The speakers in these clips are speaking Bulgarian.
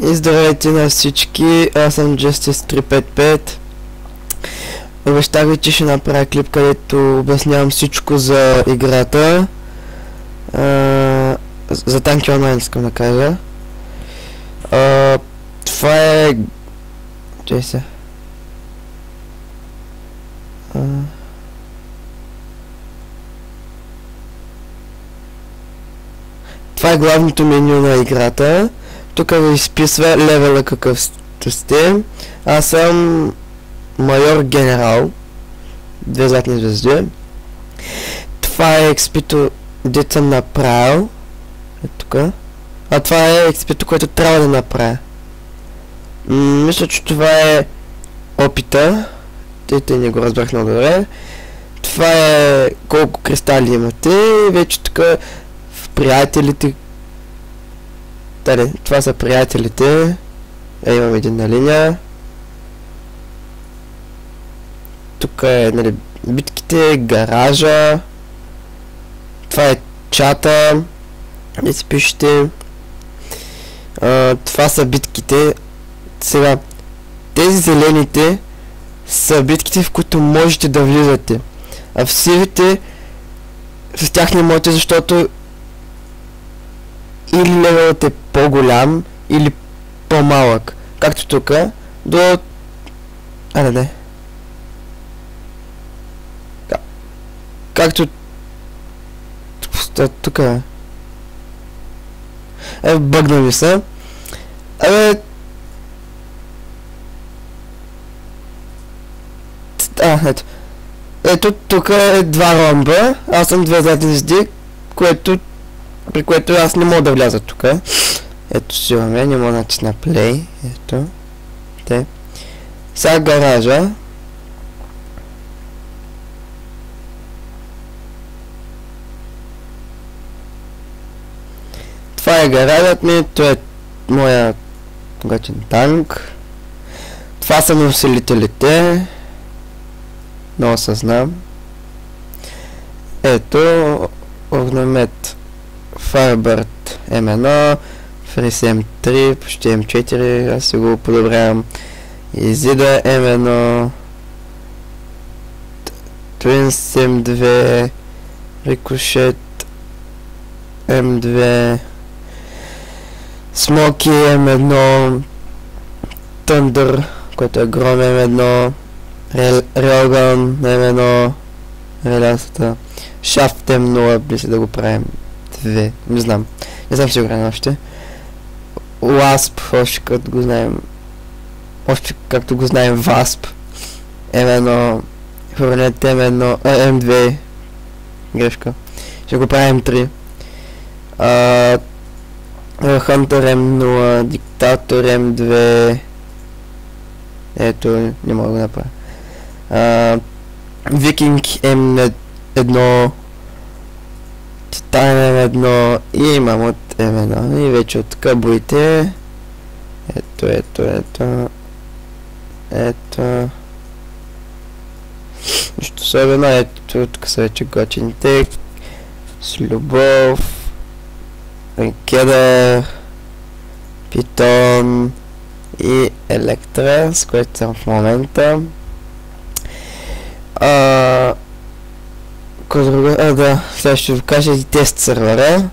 И здравейте на всички, аз съм Justice355. Обещах ви, че ще направя клип, където обяснявам всичко за играта. За танки онлайн искам да кажа. Това е... Чай се. Това е главното меню на играта. Тук ви изписва левела какъв сте. Аз съм майор генерал. 2 златни звезди. Това е експито, дето съм направил. Е тук. А това е експито, което трябва да направя. Мисля, че това е опита. Те не го разбрах много добре. Това е колко кристали имате. Вече тук в приятелите. Това са приятелите. Имам един на линия. Тук е, нали, битките, гаража. Това е чата. Не си пишете. Това са битките. Сега, тези зелените са битките, в които можете да влизате. А в сивите с тях не можете, защото или левелът е по-голям, или по-малък. Както тук, до... Както... Тук е... бъгна ми се. Ето. Ето, тук е 2 ромба. Аз съм 2 златни звезди, при което аз не мога да вляза тук. Ето си имаме, не мога да натисна play. Ето. Те. Сега гаража. Това е гаражът ми, това е моя готин танк. Това са усилителите. Много съзнам. Ето, орнамент Firebird M1, Freeze M3, почти M4, аз си го подобрявам. Изида M1, Twins M2, Ricochet M2, Smoky M1, Thunder, който е гром M1, Railgun M1, релясата, Shaft M0, близо да го правим 2, не знам сигурен още. Wasp, още както го знаем, Wasp, M1, Hornet M1, M2, грешка, ще го правим 3. Hunter M0, Dictator M2, ето, не мога да го направя. Viking M1, Titan M1 и Mammoth M1. И вече от тук боите. Ето. Нищо особено. Ето, тук са вече готините. С любов. Ренкедър. Питон. И Електра, с което съм в момента. Сега ще ви кажа и тест сервера.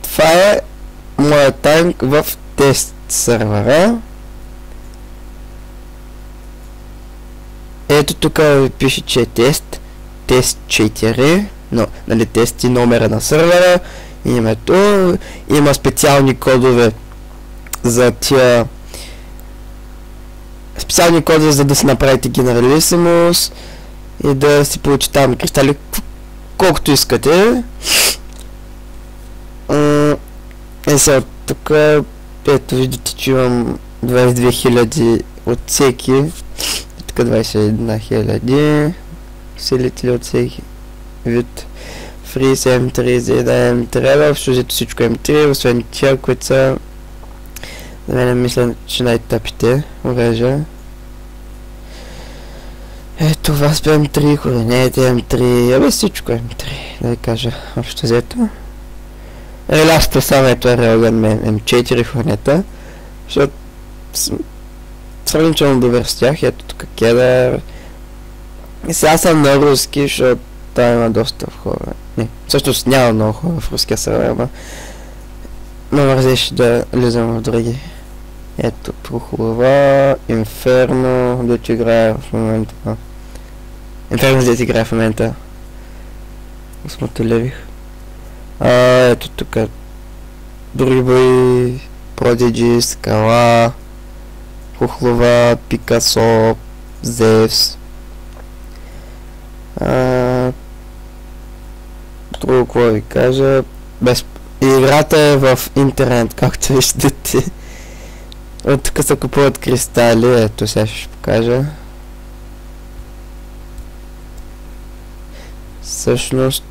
Това е моят танк в тест сервера. Ето тук ви пише, че е тест 4, но нали тест и номера на сервера, името, има специални кодове за тия за да си направите генералисимус и да си получите там кристали колкото искате. Сега тук, ето виждате, че имам 22 000 от всеки, тук 21 000 усилители от всеки вид. Freeze M3, Zeda M3, общо взето всичко M3, освен тия, които са за мен мисля, че най-тъпите оръжия. Ето Wasp M3, Hornet M3, абе всичко M3, да ви кажа общо взето. Релясто само ето е Railgun M4 Hornet. Защото сравнително добър с тях. Ето тук кедър. И сега съм на руски, защото там има доста хора. Не, всъщност няма много хора в руския сервер, ама ме мързеше да влизам в други. Ето Прохлова, Инферно, дето играе в момента. Инферно дето играе в момента. Смотолевих. Ето тук други бои, Продиджи, Скала, Прохлова, Пикасо, Зевс. Друго, какво ви кажа, играта е в интернет, както виждате. От тук се купуват кристали, ето сега ще покажа. Всъщност...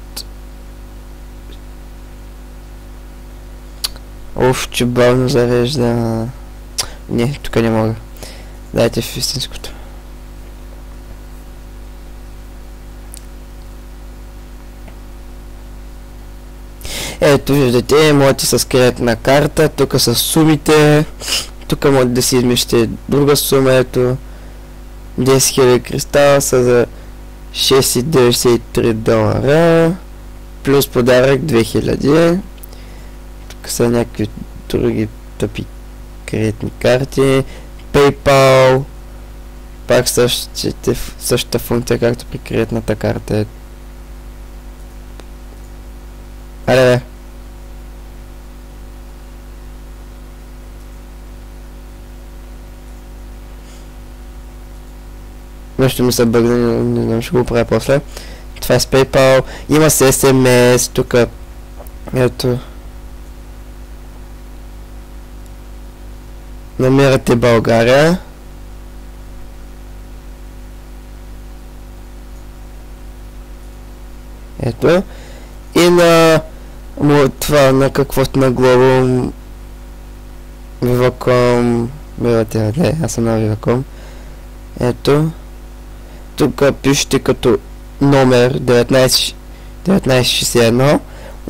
че бавно зарежда... Не, тук не мога. Дайте в истинското. Ето виждате, можете с кредитна карта, тук са сумите, тук може да си измислите друга сума, ето 10 000 кристала са за 6,93 долара, плюс подарък 2000, тук са някакви други тъпи кредитни карти, PayPal, пак същата функция както при кредитната карта. Аре, нещо ми се бъгна, не знам, ще го правя после. Това е с PayPal, има с SMS, тук, ето. Намирате България. Ето. И на това, на каквото на Global Viva.com, не, аз съм на Viva.com. Ето. Тук пишете като номер 1961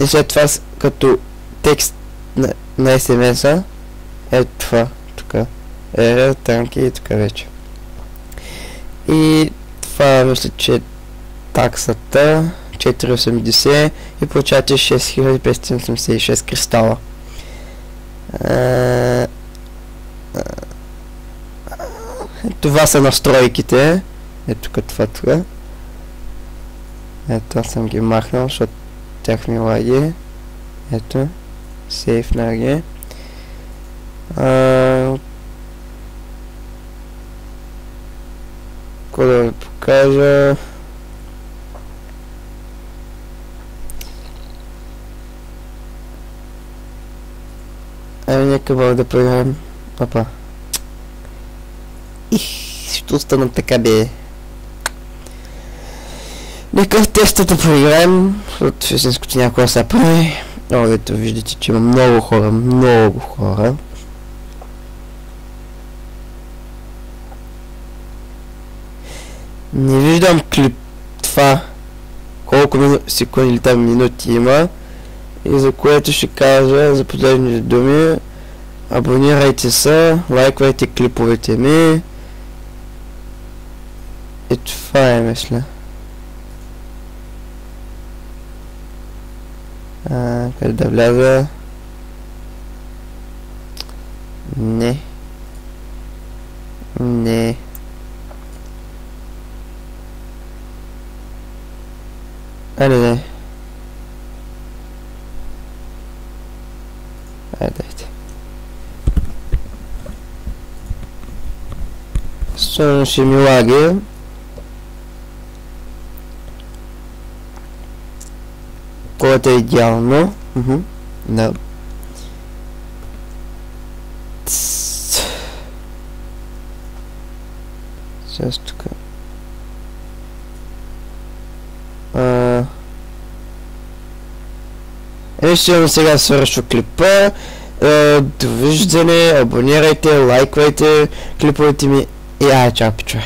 и след това като текст на SMS-а. Ето това. Тук ера, танки и тук вече. И това мисля, че е таксата 4,80 и получавате 6586 кристала. Това са настройките. Ето като това. Ето аз съм ги махнал, защото тях ми лаги. Ето. Сейф на ги. Какво да ви покажа? Нека бъде да проиграем. Опа. Ще остана така бе. Нека в теста да проиграем, защото в истинското някога се прави. Ето виждате, че има много хора, много хора. Не виждам клип това, колко секунди или там минути има. И за което ще кажа за последните думи. Абонирайте се, лайквайте клиповете ми. И това е, мисля. Къде да вляза? Не. Не. Не. Дайте. Само ще ми лаги. Което е идеално. Да. Сейчас тук. Сигурно сега свършва клипа. Довиждане, абонирайте, лайквайте клиповете ми и чао, пичове.